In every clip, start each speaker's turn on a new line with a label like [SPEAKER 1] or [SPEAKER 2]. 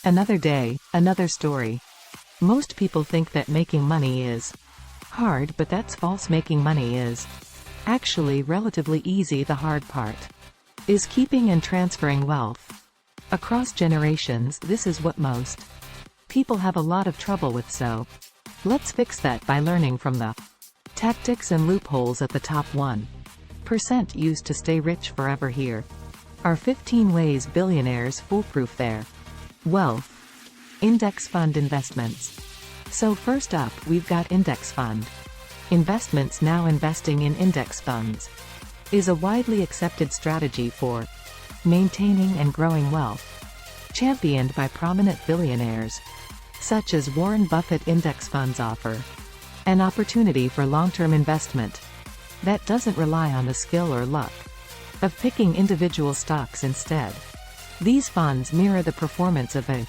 [SPEAKER 1] Another day, another story. Most people think that making money is hard, but that's false. Making money is actually relatively easy. The hard part is keeping and transferring wealth across generations. This is what most people have a lot of trouble with, so let's fix that by learning from the tactics and loopholes at the top 1% used to stay rich forever. Here are 15 ways billionaires foolproof their wealth. Index fund investments. So first up, we've got index fund investments. Now, investing in index funds is a widely accepted strategy for maintaining and growing wealth, championed by prominent billionaires such as Warren Buffett. Index funds offer an opportunity for long-term investment that doesn't rely on the skill or luck of picking individual stocks. Instead, these funds mirror the performance of a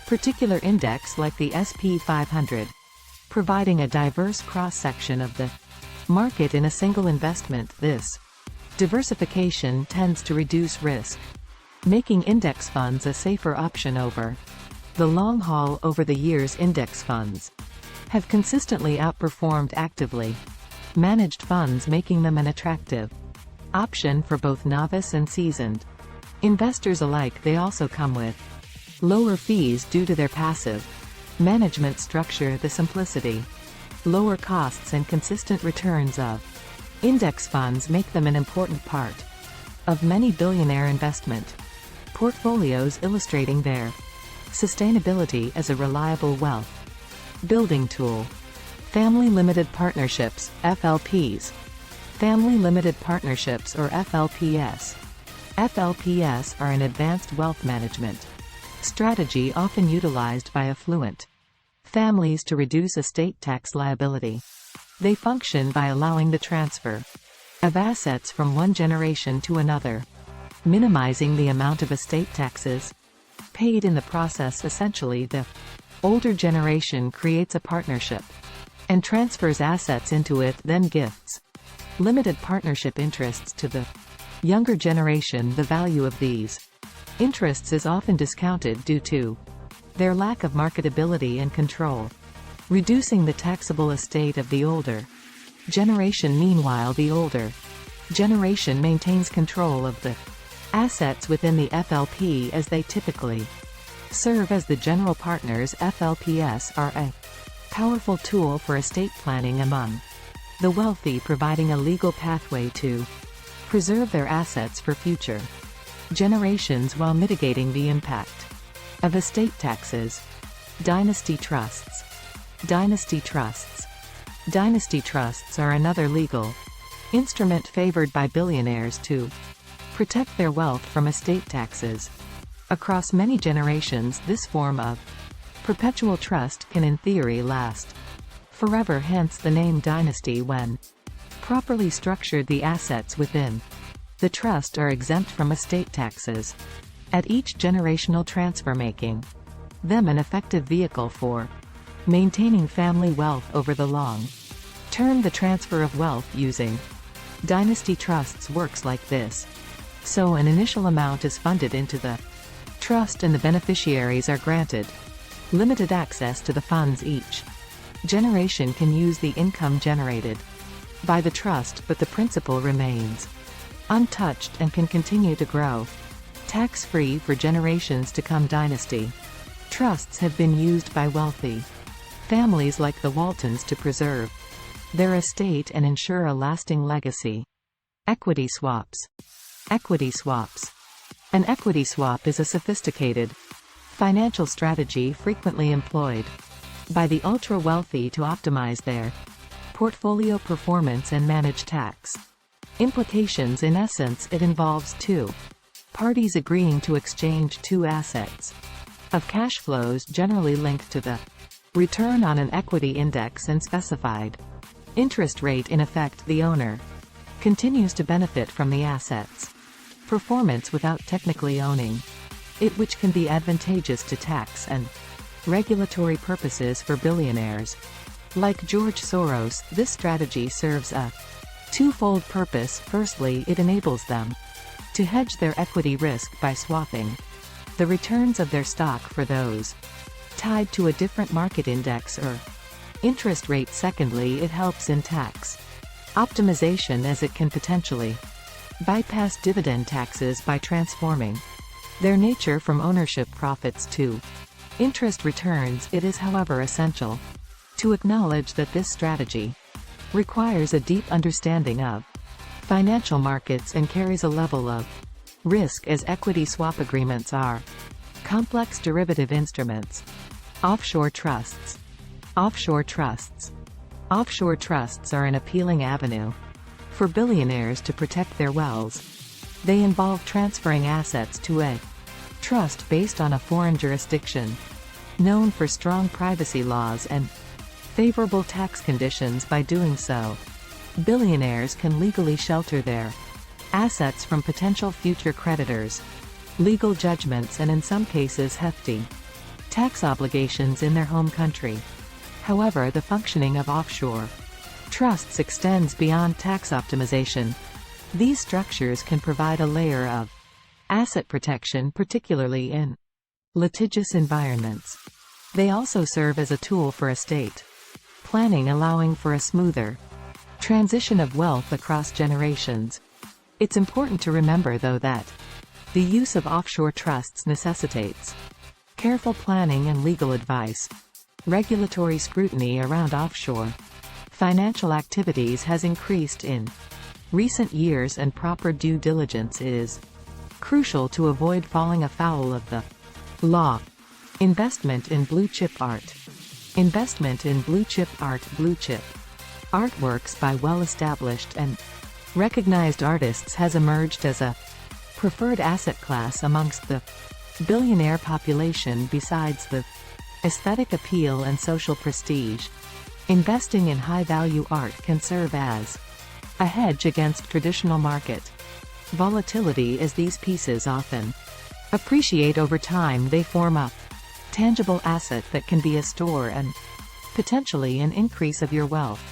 [SPEAKER 1] particular index like the S&P 500, providing a diverse cross-section of the market in a single investment. This diversification tends to reduce risk, making index funds a safer option over the long haul. Over the years, index funds have consistently outperformed actively managed funds, making them an attractive option for both novice and seasoned investors alike. They also come with lower fees due to their passive management structure. The simplicity, lower costs and consistent returns of index funds make them an important part of many billionaire investment portfolios, illustrating their sustainability as a reliable wealth building tool. Family limited partnerships, FLPs. Family limited partnerships, or FLPs. FLPs are an advanced wealth management strategy often utilized by affluent families to reduce estate tax liability. They function by allowing the transfer of assets from one generation to another, minimizing the amount of estate taxes paid in the process. Essentially, the older generation creates a partnership and transfers assets into it, then gifts limited partnership interests to the younger generation. The value of these interests is often discounted due to their lack of marketability and control, reducing the taxable estate of the older generation. Meanwhile, the older generation maintains control of the assets within the FLP, as they typically serve as the general partners. FLPs are a powerful tool for estate planning among the wealthy, providing a legal pathway to preserve their assets for future generations while mitigating the impact of estate taxes. Dynasty trusts. Dynasty trusts. Dynasty trusts are another legal instrument favored by billionaires to protect their wealth from estate taxes. Across many generations, this form of perpetual trust can in theory last forever, hence the name dynasty. When properly structured, the assets within the trust are exempt from estate taxes at each generational transfer, making them an effective vehicle for maintaining family wealth over the long term. The transfer of wealth using dynasty trusts works like this. So an initial amount is funded into the trust and the beneficiaries are granted limited access to the funds. Each generation can use the income generated by the trust, but the principal remains untouched and can continue to grow tax-free for generations to come. Dynasty trusts have been used by wealthy families like the Waltons to preserve their estate and ensure a lasting legacy. Equity swaps. Equity swaps. An equity swap is a sophisticated financial strategy frequently employed by the ultra-wealthy to optimize their portfolio performance and manage tax implications. In essence, it involves two parties agreeing to exchange two assets of cash flows generally linked to the return on an equity index and specified interest rate. In effect, the owner continues to benefit from the asset's performance without technically owning it, which can be advantageous to tax and regulatory purposes for billionaires like George Soros. This strategy serves a twofold purpose. Firstly, it enables them to hedge their equity risk by swapping the returns of their stock for those tied to a different market index or interest rate. Secondly, it helps in tax optimization, as it can potentially bypass dividend taxes by transforming their nature from ownership profits to interest returns. It is, however, essential to acknowledge that this strategy requires a deep understanding of financial markets and carries a level of risk, as equity swap agreements are complex derivative instruments. Offshore trusts. Offshore trusts. Offshore trusts are an appealing avenue for billionaires to protect their wealth. They involve transferring assets to a trust based on a foreign jurisdiction, known for strong privacy laws and favorable tax conditions. By doing so, billionaires can legally shelter their assets from potential future creditors, legal judgments, and in some cases hefty tax obligations in their home country. However, the functioning of offshore trusts extends beyond tax optimization. These structures can provide a layer of asset protection, particularly in litigious environments. They also serve as a tool for estate planning, allowing for a smoother transition of wealth across generations. It's important to remember, though, that the use of offshore trusts necessitates careful planning and legal advice. Regulatory scrutiny around offshore financial activities has increased in recent years, and proper due diligence is crucial to avoid falling afoul of the law. Investment in blue-chip art. Investment in blue-chip art. Blue-chip artworks by well-established and recognized artists has emerged as a preferred asset class amongst the billionaire population. Besides the aesthetic appeal and social prestige, investing in high-value art can serve as a hedge against traditional market volatility, as these pieces often appreciate over time. They form a tangible asset that can be a store and potentially an increase of your wealth.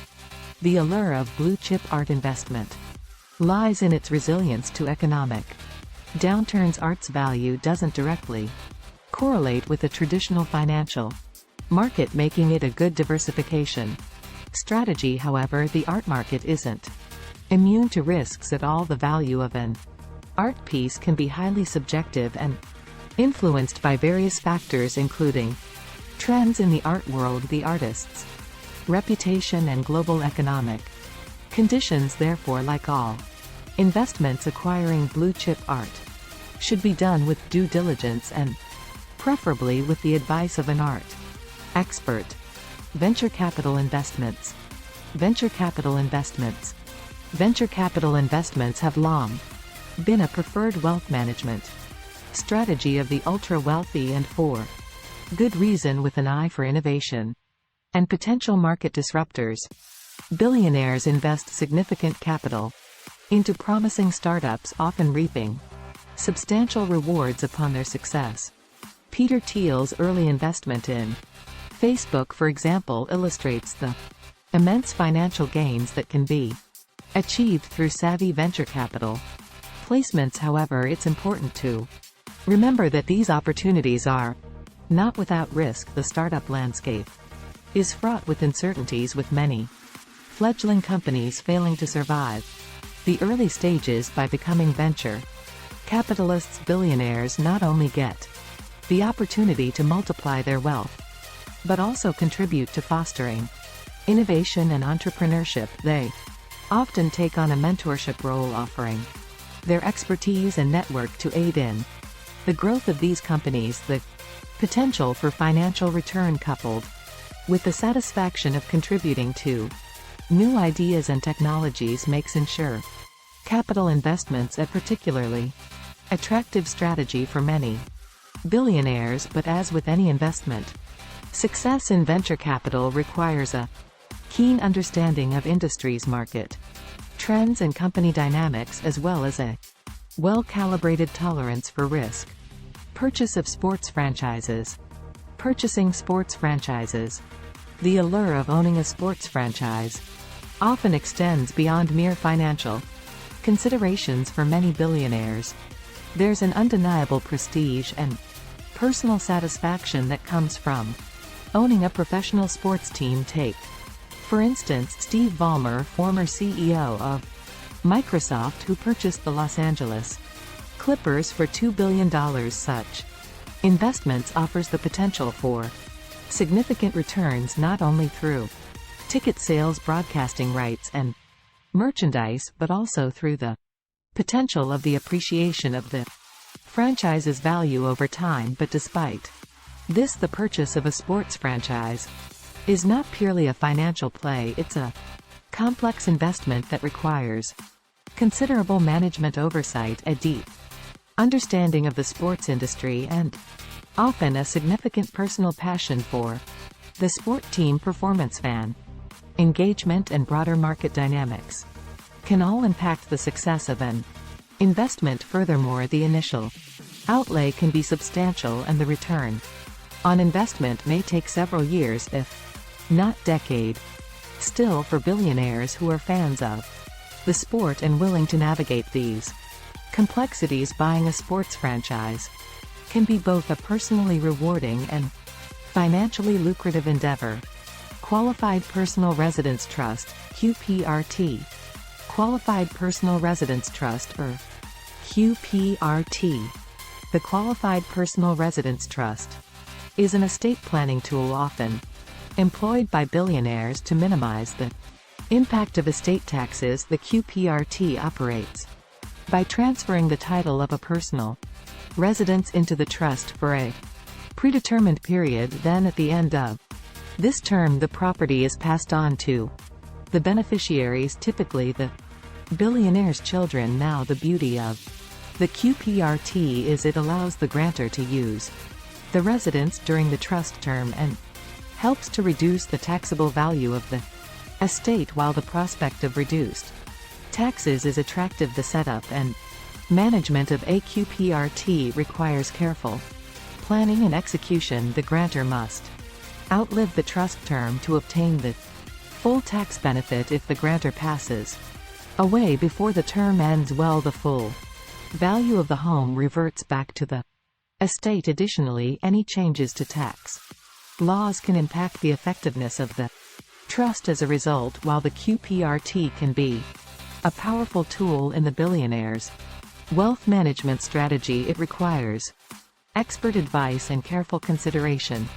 [SPEAKER 1] The allure of blue-chip art investment lies in its resilience to economic downturns. Art's value doesn't directly correlate with the traditional financial market, making it a good diversification strategy. However, the art market isn't immune to risks at all. The value of an art piece can be highly subjective and influenced by various factors, including trends in the art world, the artist's reputation, and global economic conditions. Therefore, like all investments, acquiring blue-chip art should be done with due diligence and preferably with the advice of an art expert. Venture capital investments. Venture capital investments. Venture capital investments have long been a preferred wealth management strategy of the ultra-wealthy, and for good reason. With an eye for innovation and potential market disruptors, billionaires invest significant capital into promising startups, often reaping substantial rewards upon their success. Peter Thiel's early investment in Facebook, for example, illustrates the immense financial gains that can be achieved through savvy venture capital placements. However, it's important to remember that these opportunities are not without risk. The startup landscape is fraught with uncertainties, with many fledgling companies failing to survive the early stages by becoming venture capitalists. Billionaires not only get the opportunity to multiply their wealth, but also contribute to fostering innovation and entrepreneurship. They often take on a mentorship role, offering their expertise and network to aid in the growth of these companies. The potential for financial return, coupled with the satisfaction of contributing to new ideas and technologies, makes ensure capital investments a particularly attractive strategy for many billionaires. But as with any investment, success in venture capital requires a keen understanding of industry's market trends and company dynamics, as well as a well-calibrated tolerance for risk. Purchase of sports franchises. Purchasing sports franchises. The allure of owning a sports franchise often extends beyond mere financial considerations for many billionaires. There's an undeniable prestige and personal satisfaction that comes from owning a professional sports team. Take, for instance, Steve Ballmer, former CEO of Microsoft, who purchased the Los Angeles Clippers for $2 billion. Such investments offers the potential for significant returns not only through ticket sales, broadcasting rights, and merchandise, but also through the potential of the appreciation of the franchise's value over time. But despite this, the purchase of a sports franchise is not purely a financial play. It's a complex investment that requires considerable management oversight, a deep understanding of the sports industry, and often a significant personal passion for the sport team. Performance, fan engagement, and broader market dynamics can all impact the success of an investment. Furthermore, the initial outlay can be substantial and the return on investment may take several years, if not decade. Still, for billionaires who are fans of the sport and willing to navigate these complexities, buying a sports franchise can be both a personally rewarding and financially lucrative endeavor. Qualified Personal Residence Trust, QPRT. Qualified Personal Residence Trust, or QPRT. The Qualified Personal Residence Trust is an estate planning tool often employed by billionaires to minimize the impact of estate taxes. The QPRT operates by transferring the title of a personal residence into the trust for a predetermined period. Then at the end of this term, the property is passed on to the beneficiaries, typically the billionaire's children. Now, the beauty of the QPRT is it allows the grantor to use the residence during the trust term and helps to reduce the taxable value of the estate while the prospect of reduced taxes is attractive. The setup and management of a QPRT requires careful planning and execution. The grantor must outlive the trust term to obtain the full tax benefit. If the grantor passes away before the term ends, well, the full value of the home reverts back to the estate. Additionally, any changes to tax laws can impact the effectiveness of the trust as a result. While the QPRT can be a powerful tool in the billionaire's wealth management strategy, it requires expert advice and careful consideration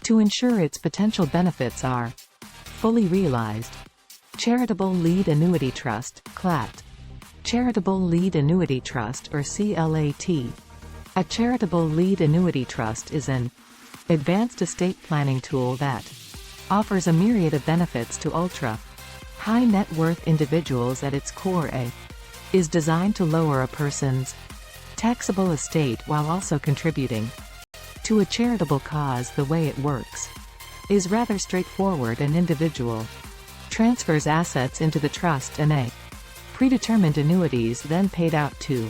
[SPEAKER 1] to ensure its potential benefits are fully realized. Charitable Lead Annuity Trust, CLAT. Charitable Lead Annuity Trust, or CLAT. A charitable lead annuity trust is an advanced estate planning tool that offers a myriad of benefits to ultra-high net worth individuals. At its core, is designed to lower a person's taxable estate while also contributing to a charitable cause. The way it works is rather straightforward. An individual transfers assets into the trust and a predetermined annuities then paid out to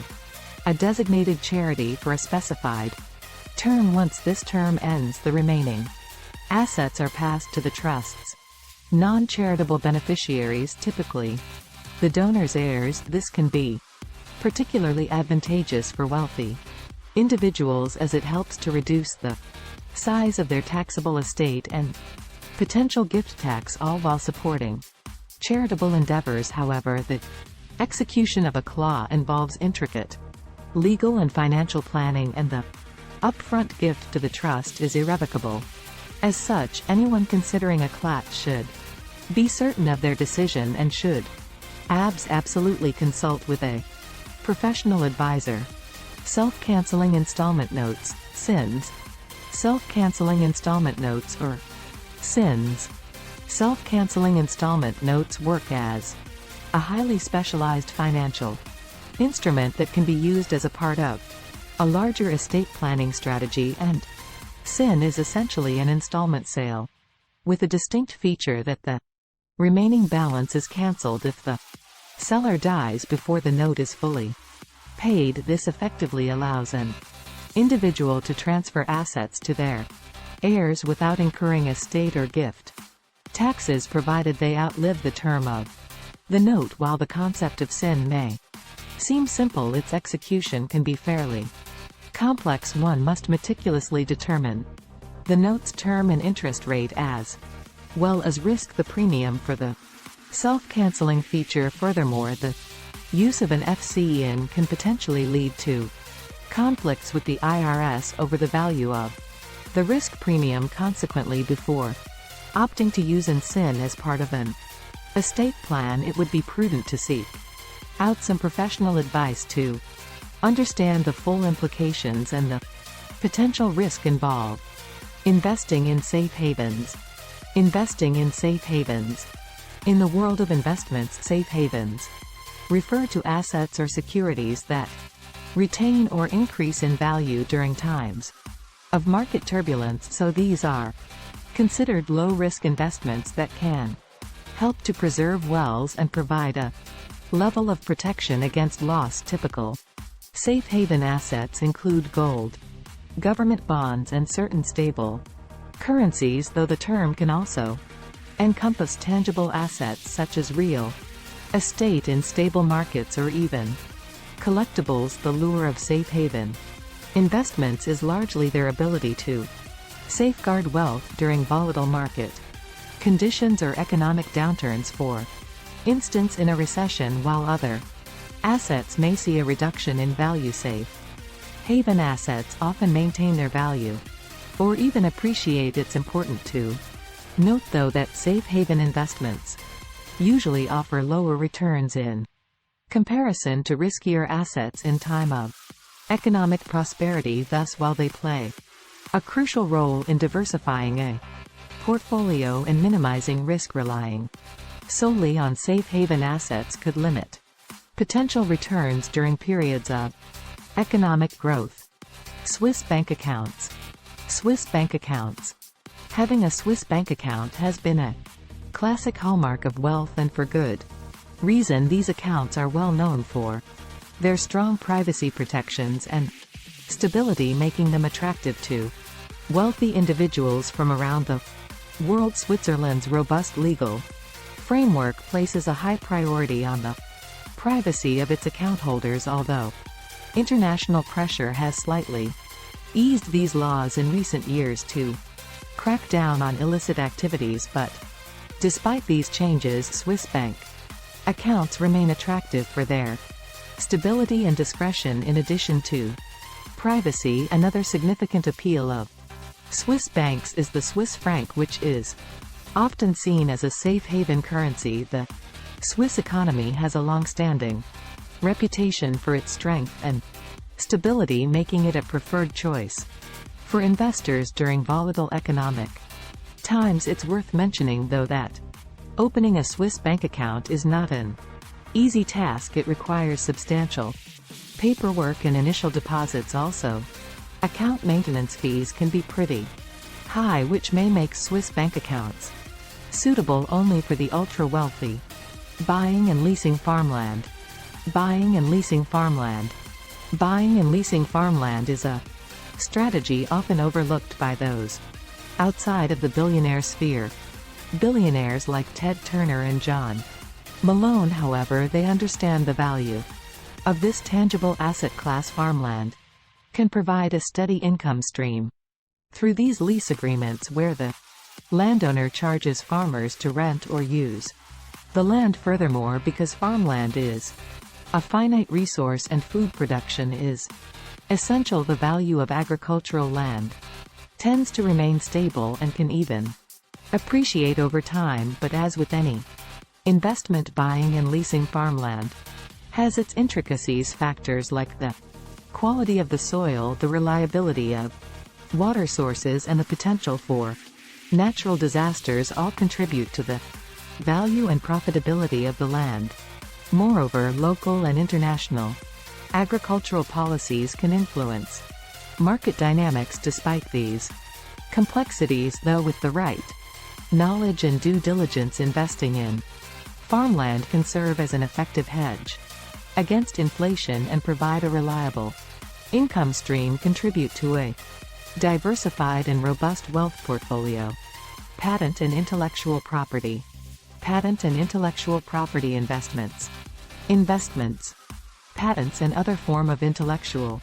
[SPEAKER 1] a designated charity for a specified term. Once this term ends, the remaining assets are passed to the trust's non-charitable beneficiaries, typically the donor's heirs. This can be particularly advantageous for wealthy individuals as it helps to reduce the size of their taxable estate and potential gift tax, all while supporting charitable endeavors. However, the execution of a CLA involves intricate legal and financial planning, and the upfront gift to the trust is irrevocable. As such, anyone considering a CLAT should be certain of their decision and should absolutely consult with a professional advisor. Self-canceling installment notes, SINs. Self-canceling installment notes, or SINs. Self-canceling installment notes work as a highly specialized financial instrument that can be used as a part of a larger estate planning strategy, and SIN is essentially an installment sale, with a distinct feature that the remaining balance is cancelled if the seller dies before the note is fully paid. This effectively allows an individual to transfer assets to their heirs without incurring estate or gift taxes, provided they outlive the term of the note. While the concept of SIN may Seems simple, its execution can be fairly complex. One must meticulously determine the note's term and interest rate as well as risk the premium for the self-canceling feature. Furthermore, the use of an FC-in can potentially lead to conflicts with the IRS over the value of the risk premium. Consequently, before opting to use an SIN as part of an estate plan, it would be prudent to seek out some professional advice to understand the full implications and the potential risk involved. Investing in safe havens. Investing in safe havens. In the world of investments, safe havens refer to assets or securities that retain or increase in value during times of market turbulence. So these are considered low-risk investments that can help to preserve wealth and provide a level of protection against loss. Typical safe haven assets include gold, government bonds, and certain stable currencies, though the term can also encompass tangible assets such as real estate in stable markets or even collectibles. The lure of safe haven investments is largely their ability to safeguard wealth during volatile market conditions or economic downturns. For instance, in a recession, while other assets may see a reduction in value, safe haven assets often maintain their value or even appreciate. It's important to note, though, that safe haven investments usually offer lower returns in comparison to riskier assets in time of economic prosperity. Thus, while they play a crucial role in diversifying a portfolio and minimizing risk, relying solely on safe haven assets could limit potential returns during periods of economic growth. Swiss bank accounts. Swiss bank accounts. Having a Swiss bank account has been a classic hallmark of wealth, and for good reason. These accounts are well known for their strong privacy protections and stability, making them attractive to wealthy individuals from around the world. Switzerland's robust legal framework places a high priority on the privacy of its account holders, although international pressure has slightly eased these laws in recent years to crack down on illicit activities. But despite these changes, Swiss bank accounts remain attractive for their stability and discretion. In addition to privacy, another significant appeal of Swiss banks is the Swiss franc, which is often seen as a safe haven currency. The Swiss economy has a long-standing reputation for its strength and stability, making it a preferred choice for investors during volatile economic times. It's worth mentioning, though, that opening a Swiss bank account is not an easy task. It requires substantial paperwork and initial deposits. Also, account maintenance fees can be pretty high, which may make Swiss bank accounts suitable only for the ultra-wealthy. Buying and leasing farmland. Buying and leasing farmland. Buying and leasing farmland is a strategy often overlooked by those outside of the billionaire sphere. Billionaires like Ted Turner and John Malone, however, they understand the value of this tangible asset class. Farmland can provide a steady income stream through these lease agreements, where the landowner charges farmers to rent or use the land. Furthermore, because farmland is a finite resource and food production is essential, the value of agricultural land tends to remain stable and can even appreciate over time. But as with any investment, buying and leasing farmland has its intricacies. Factors like the quality of the soil, the reliability of water sources, and the potential for natural disasters all contribute to the value and profitability of the land. Moreover, local and international agricultural policies can influence market dynamics. Despite these complexities, though, with the right knowledge and due diligence, investing in farmland can serve as an effective hedge against inflation and provide a reliable income stream, contribute to a diversified and robust wealth portfolio. Patent and intellectual property. Patent and intellectual property investments. Investments. Patents and other form of intellectual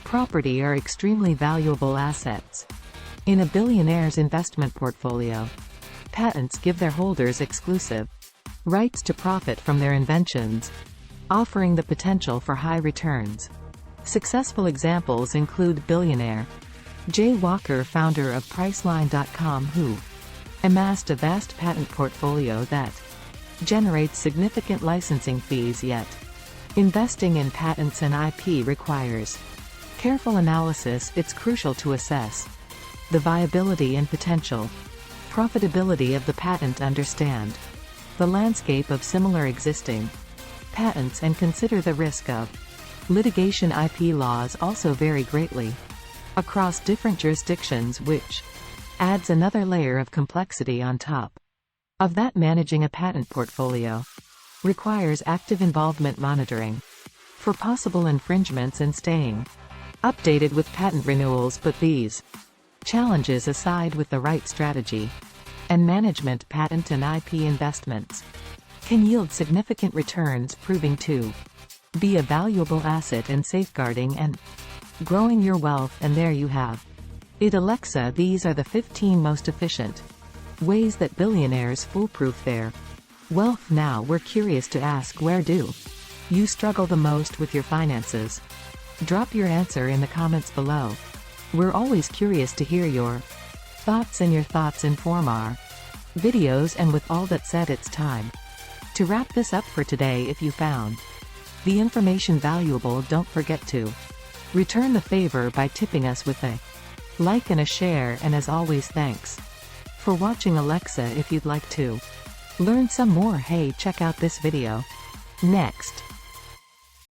[SPEAKER 1] property are extremely valuable assets. In a billionaire's investment portfolio, patents give their holders exclusive rights to profit from their inventions, offering the potential for high returns. Successful examples include billionaire Jay Walker, founder of Priceline.com, who amassed a vast patent portfolio that generates significant licensing fees. Yet, investing in patents and IP requires careful analysis. It's crucial to assess the viability and potential profitability of the patent, understand the landscape of similar existing patents, and consider the risk of litigation. IP laws also vary greatly across different jurisdictions, which adds another layer of complexity on top of that. Managing a patent portfolio requires active involvement, monitoring for possible infringements, and staying updated with patent renewals. But these challenges aside, with the right strategy and management, patent and IP investments can yield significant returns, proving to be a valuable asset in safeguarding and growing your wealth. And there you have it, Alexa. These are the 15 most efficient ways that billionaires foolproof their wealth. Now we're curious to ask, where do you struggle the most with your finances? Drop your answer in the comments below. We're always curious to hear your thoughts, and your thoughts inform our videos. And with all that said, it's time to wrap this up for today. If you found the information valuable, don't forget to return the favor by tipping us with a like and a share. And as always, thanks for watching, Alexa. If you'd like to learn some more, hey, check out this video next.